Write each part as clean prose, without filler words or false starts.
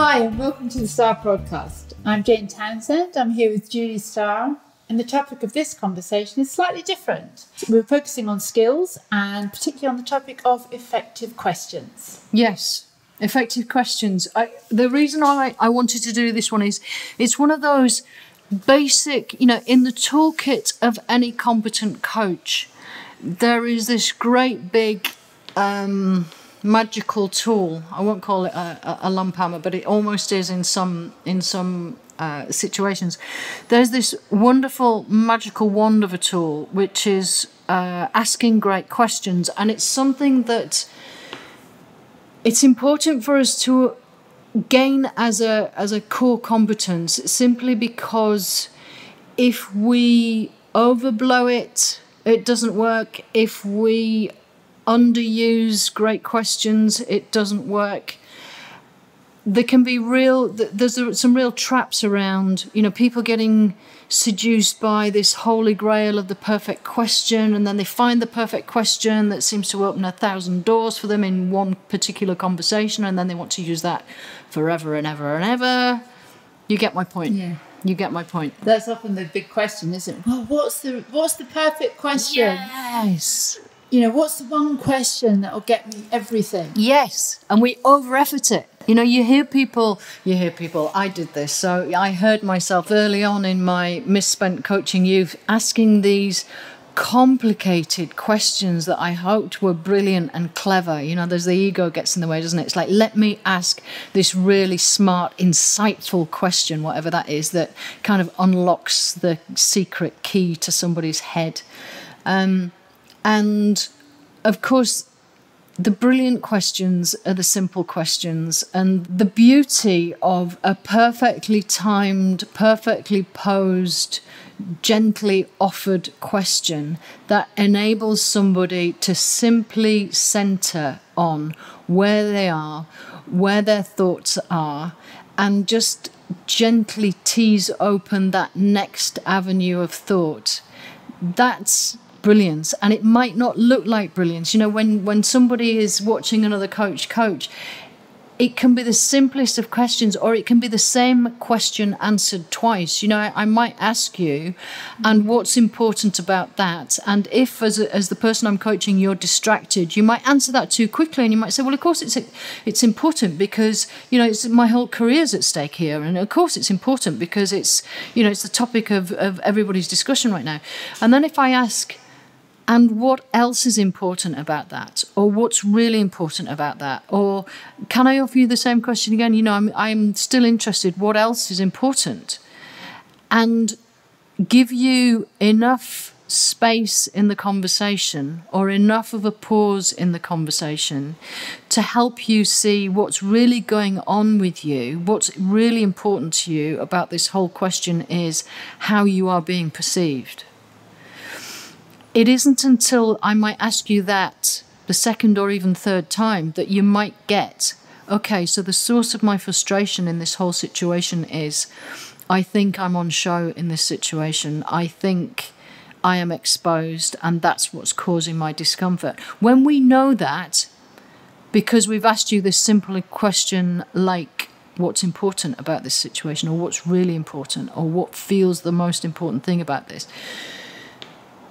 Hi, and welcome to the Starr Podcast. I'm Jane Townsend. I'm here with Julie Starr, and the topic of this conversation is slightly different. We're focusing on skills and particularly on the topic of effective questions. Yes, effective questions. The reason I wanted to do this one is it's one of those basic, in the toolkit of any competent coach, there is this great big magical tool. I won't call it a lump hammer, but it almost is in some situations. There's this wonderful magical wand of a tool, which is asking great questions, and it's something that it's important for us to gain as a core competence, simply because if we overblow it, it doesn't work. If we underuse great questions, it doesn't work. There can be there's some real traps around, people getting seduced by this holy grail of the perfect question, and then they find the perfect question that seems to open 1,000 doors for them in one particular conversation, and then they want to use that forever and ever and ever. You get my point. Yeah. You get my point. That's often the big question, isn't it? Well, what's the perfect question? Yes. What's the one question that will get me everything? Yes, and we over-effort it. You hear people, I did this. So I heard myself early on in my misspent coaching youth asking these complicated questions that I hoped were brilliant and clever. There's the ego gets in the way, doesn't it? It's like, let me ask this really smart, insightful question, whatever that is, that kind of unlocks the secret key to somebody's head. And, of course, the brilliant questions are the simple questions. And the beauty of a perfectly timed, perfectly posed, gently offered question that enables somebody to simply center on where they are, where their thoughts are, and just gently tease open that next avenue of thought. That's brilliance. And it might not look like brilliance. When somebody is watching another coach, it can be the simplest of questions, or it can be the same question answered twice. I might ask you, and what's important about that? And if, as the person I'm coaching, you're distracted, you might answer that too quickly, and you might say, well, of course it's important because, it's my whole career's at stake here. And of course it's important because it's the topic of everybody's discussion right now. And then if I ask, and what else is important about that? Or what's really important about that? Or can I offer you the same question again? I'm still interested. What else is important? And give you enough space in the conversation, or enough of a pause in the conversation, to help you see what's really going on with you. What's really important to you about this whole question is how you are being perceived. It isn't until I might ask you that the second or even third time that you might get, okay, so the source of my frustration in this whole situation is, I think I'm on show in this situation. I think I am exposed, and that's what's causing my discomfort. When we know that, because we've asked you this simple question like, what's important about this situation, or what's really important, or what feels the most important thing about this,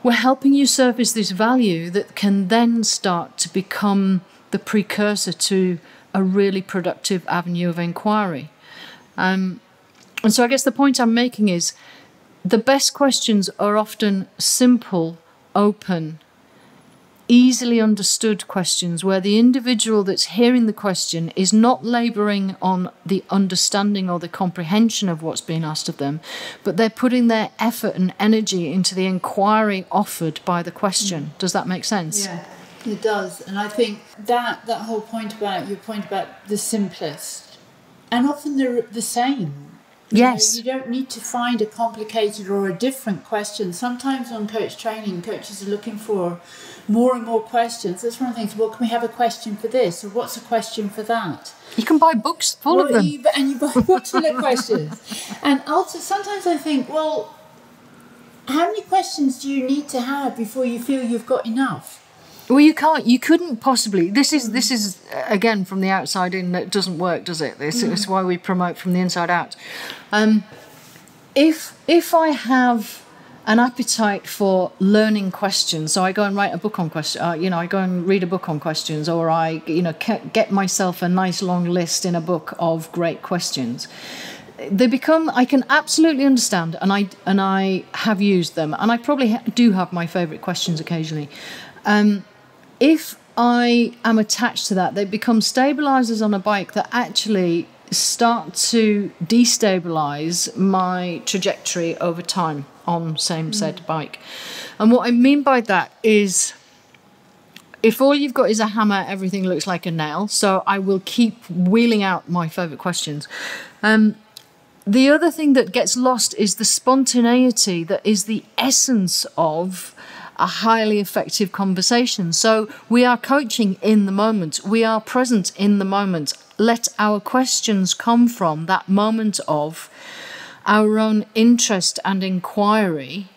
we're helping you surface this value that can then start to become the precursor to a really productive avenue of inquiry. And so I guess the point I'm making is the best questions are often simple, open, easily understood questions where the individual that's hearing the question is not labouring on the understanding or the comprehension of what's being asked of them, but they're putting their effort and energy into the inquiry offered by the question. Does that make sense? Yeah, it does. And I think that whole point about the simplest, and often they're the same. Yes. You don't need to find a complicated or a different question. Sometimes on coach training, coaches are looking for more and more questions. That's one of the things. Well, can we have a question for this? Or what's a question for that? You can buy books full of them. You buy books full of questions. And also, sometimes I think, well, how many questions do you need to have before you feel you've got enough? Well, you couldn't possibly. This is again from the outside in. That doesn't work, does it? This is why we promote from the inside out. If I have an appetite for learning questions, so I go and write a book on questions. I go and read a book on questions, or I get myself a nice long list in a book of great questions. They become. I can absolutely understand, and I have used them, and I probably do have my favourite questions occasionally. If I am attached to that, they become stabilizers on a bike that actually start to destabilize my trajectory over time on same said bike. And what I mean by that is, if all you've got is a hammer, everything looks like a nail. So I will keep wheeling out my favourite questions. The other thing that gets lost is the spontaneity that is the essence of a highly effective conversation. So we are coaching in the moment. We are present in the moment. Let our questions come from that moment of our own interest and inquiry,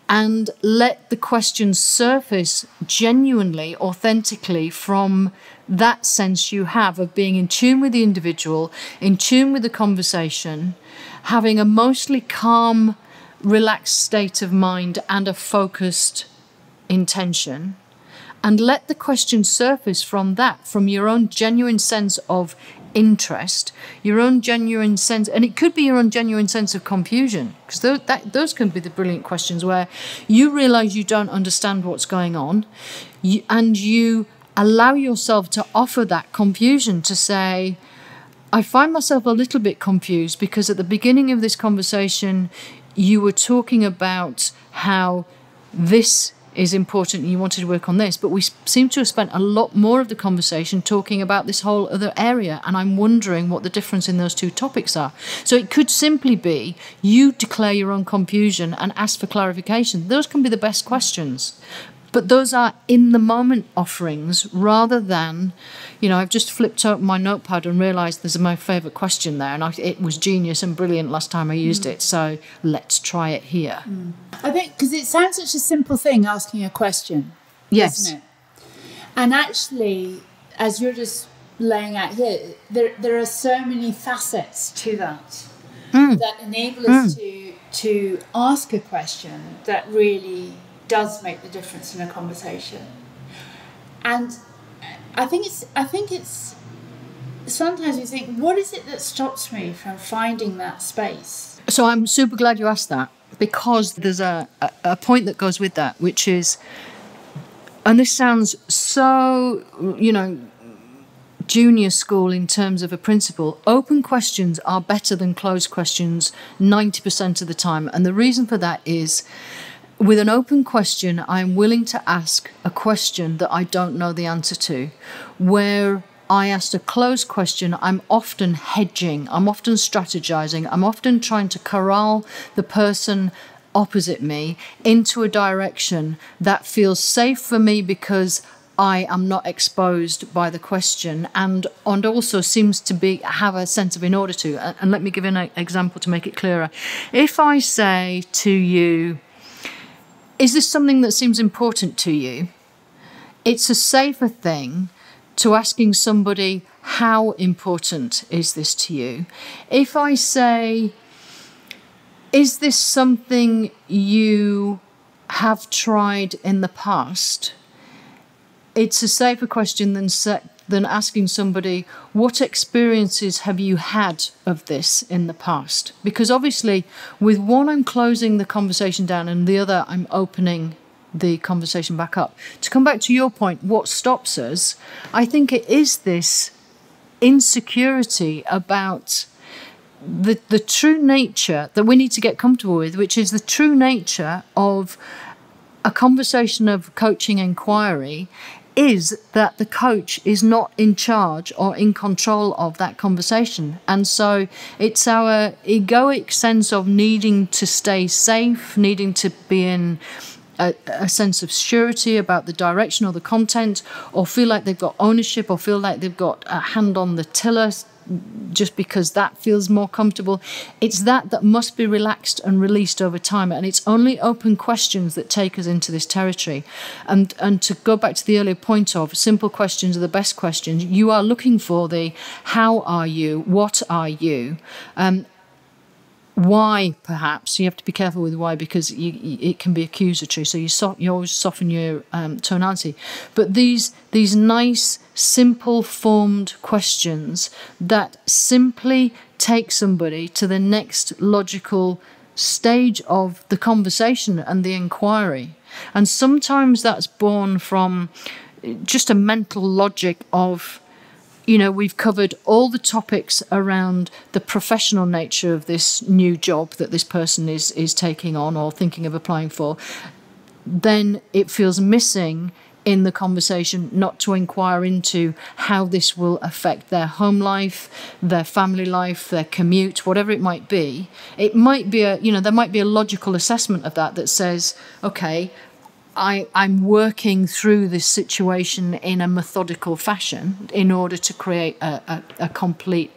and let the questions surface genuinely, authentically from that sense you have of being in tune with the individual, in tune with the conversation, having a mostly calm, relaxed state of mind and a focused intention, and let the question surface from that, from your own genuine sense of interest, your own genuine sense, and it could be your own genuine sense of confusion, because those can be the brilliant questions where you realize you don't understand what's going on, and you allow yourself to offer that confusion, to say, I find myself a little bit confused because at the beginning of this conversation you were talking about how this is important and you wanted to work on this, but we seem to have spent a lot more of the conversation talking about this whole other area, and I'm wondering what the difference in those two topics are. So it could simply be you declare your own confusion and ask for clarification. Those can be the best questions, but those are in the moment offerings rather than, I've just flipped open my notepad and realised there's my favourite question there, and it was genius and brilliant last time I used it, so let's try it here. I think because it sounds such a simple thing, asking a question. Yes. Isn't it? And actually, as you're just laying out here, there are so many facets to that that enable us to ask a question that really does make the difference in a conversation. And I think it's sometimes we think, what is it that stops me from finding that space? So I'm super glad you asked that, because there's a point that goes with that, which is, and this sounds so, junior school in terms of a principle, open questions are better than closed questions 90% of the time. And the reason for that is, with an open question, I'm willing to ask a question that I don't know the answer to. Where I asked a closed question, I'm often hedging, I'm often strategizing, I'm often trying to corral the person opposite me into a direction that feels safe for me because I am not exposed by the question, and also seems to have a sense of in order to. And let me give an example to make it clearer. If I say to you, is this something that seems important to you? It's a safer thing to asking somebody, how important is this to you? If I say, is this something you have tried in the past? It's a safer question than asking somebody, what experiences have you had of this in the past? Because obviously, with one, I'm closing the conversation down, and the other, I'm opening the conversation back up. To come back to your point, what stops us, I think it is this insecurity about the true nature that we need to get comfortable with, which is the true nature of a conversation of coaching inquiry, is that the coach is not in charge or in control of that conversation. And so it's our egoic sense of needing to stay safe, needing to be in a sense of surety about the direction or the content, or feel like they've got ownership, or feel like they've got a hand on the tiller, just because that feels more comfortable. It's that must be relaxed and released over time. And it's only open questions that take us into this territory. And to go back to the earlier point of simple questions are the best questions, you are looking for the how are you, what are you, why, perhaps. You have to be careful with why, because it can be accusatory. So you always soften your tonality. But these nice, simple formed questions that simply take somebody to the next logical stage of the conversation and the inquiry. And sometimes that's born from just a mental logic of, we've covered all the topics around the professional nature of this new job that this person is taking on or thinking of applying for. Then it feels missing in the conversation not to inquire into how this will affect their home life, their family life, their commute, whatever it might be. It might be there might be a logical assessment of that says, okay, I'm working through this situation in a methodical fashion in order to create a complete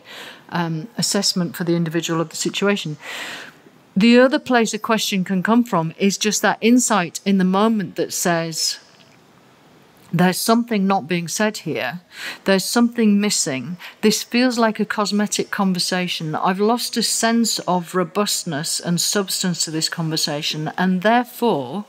assessment for the individual of the situation. The other place a question can come from is just that insight in the moment that says, there's something not being said here. There's something missing. This feels like a cosmetic conversation. I've lost a sense of robustness and substance to this conversation, and therefore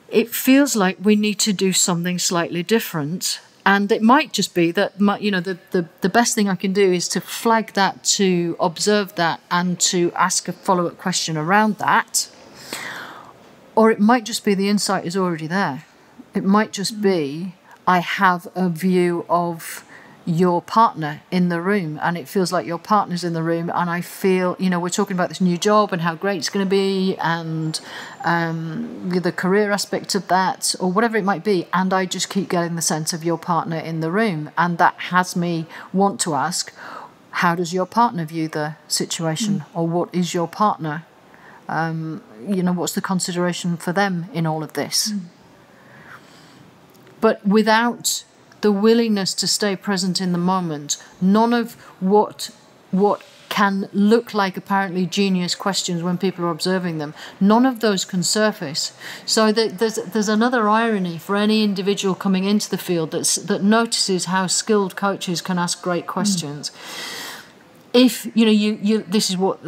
it feels like we need to do something slightly different. And it might just be that, the best thing I can do is to flag that, to observe that, and to ask a follow-up question around that. Or it might just be the insight is already there. It might just be, I have a view of your partner in the room, and it feels like your partner's in the room, and I feel, we're talking about this new job and how great it's going to be, and the career aspect of that, or whatever it might be, and I just keep getting the sense of your partner in the room, and that has me want to ask, how does your partner view the situation, or what is your partner, what's the consideration for them in all of this? But without the willingness to stay present in the moment, none of what can look like apparently genius questions when people are observing them, none of those can surface. So there's another irony for any individual coming into the field that notices how skilled coaches can ask great questions. If this is what,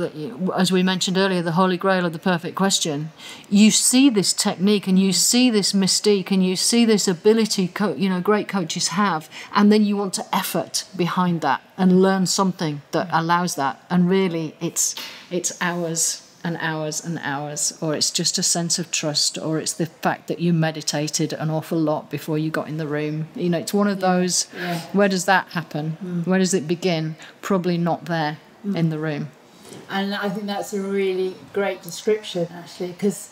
as we mentioned earlier, the holy grail of the perfect question. You see this technique and you see this mystique and you see this ability, great coaches have, and then you want to effort behind that and learn something that allows that. And really, it's hours and hours and hours, or it's just a sense of trust, or it's the fact that you meditated an awful lot before you got in the room. It's one of those, where does that happen? Where does it begin? Probably not there in the room. And I think that's a really great description, actually, because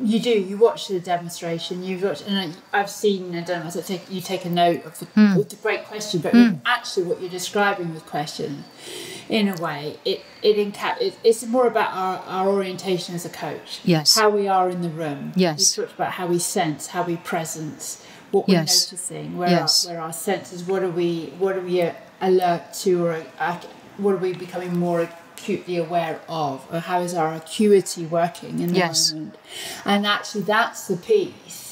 you watch the demonstration, and I've seen, I don't know, you take a note of the great question, but actually what you're describing with question, in a way, it's more about our orientation as a coach. Yes. How we are in the room. Yes. We talked about how we sense, how we presence, what we're noticing, where our senses, what are we alert to, or what are we becoming more acutely aware of, or how is our acuity working in the moment. And actually that's the piece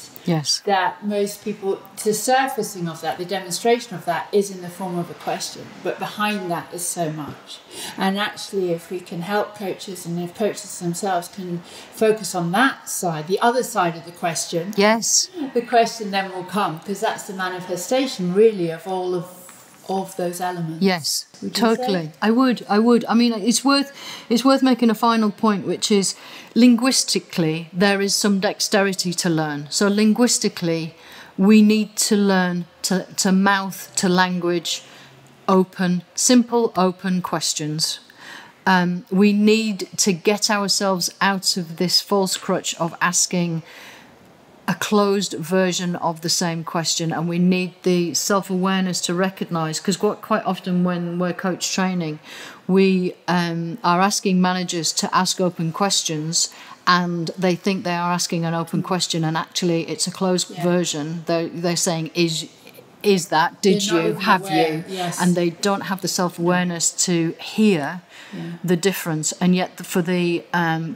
that most people, the surfacing of that, the demonstration of that is in the form of a question, but behind that is so much. And actually if we can help coaches, and if coaches themselves can focus on that side, the other side of the question, the question then will come, because that's the manifestation really of all of those elements. Yes, totally. I would. I mean, it's worth making a final point, which is linguistically there is some dexterity to learn. So linguistically, we need to learn to mouth to language simple open questions. We need to get ourselves out of this false crutch of asking a closed version of the same question, and we need the self-awareness to recognize, because quite often when we're coach training, we are asking managers to ask open questions, and they think they are asking an open question, and actually it's a closed version. They're saying, is that, did They're not you, even have aware, you? yes. And they don't have the self-awareness to hear the difference. And yet for the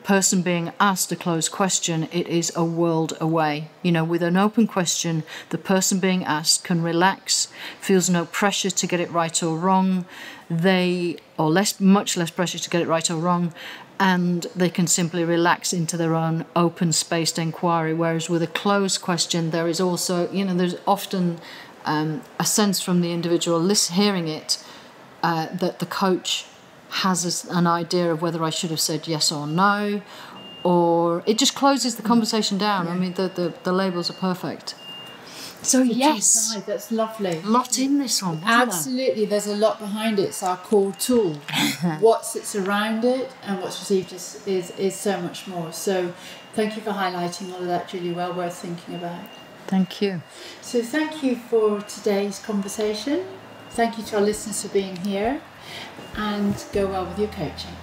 person being asked a closed question, it is a world away. You know, with an open question, the person being asked can relax, feels no pressure to get it right or wrong, much less pressure to get it right or wrong, and they can simply relax into their own open-spaced inquiry. Whereas with a closed question, there is also, you know, there's often a sense from the individual hearing it that the coach has an idea of whether I should have said yes or no, or it just closes the conversation down. Yeah. I mean, the labels are perfect. So yes, that's lovely. A lot in this one. Absolutely, there's a lot behind it. It's our core tool. What sits around it and what's received is so much more. So thank you for highlighting all of that, Julie. Well worth thinking about. Thank you. So thank you for today's conversation. Thank you to our listeners for being here, and go well with your coaching.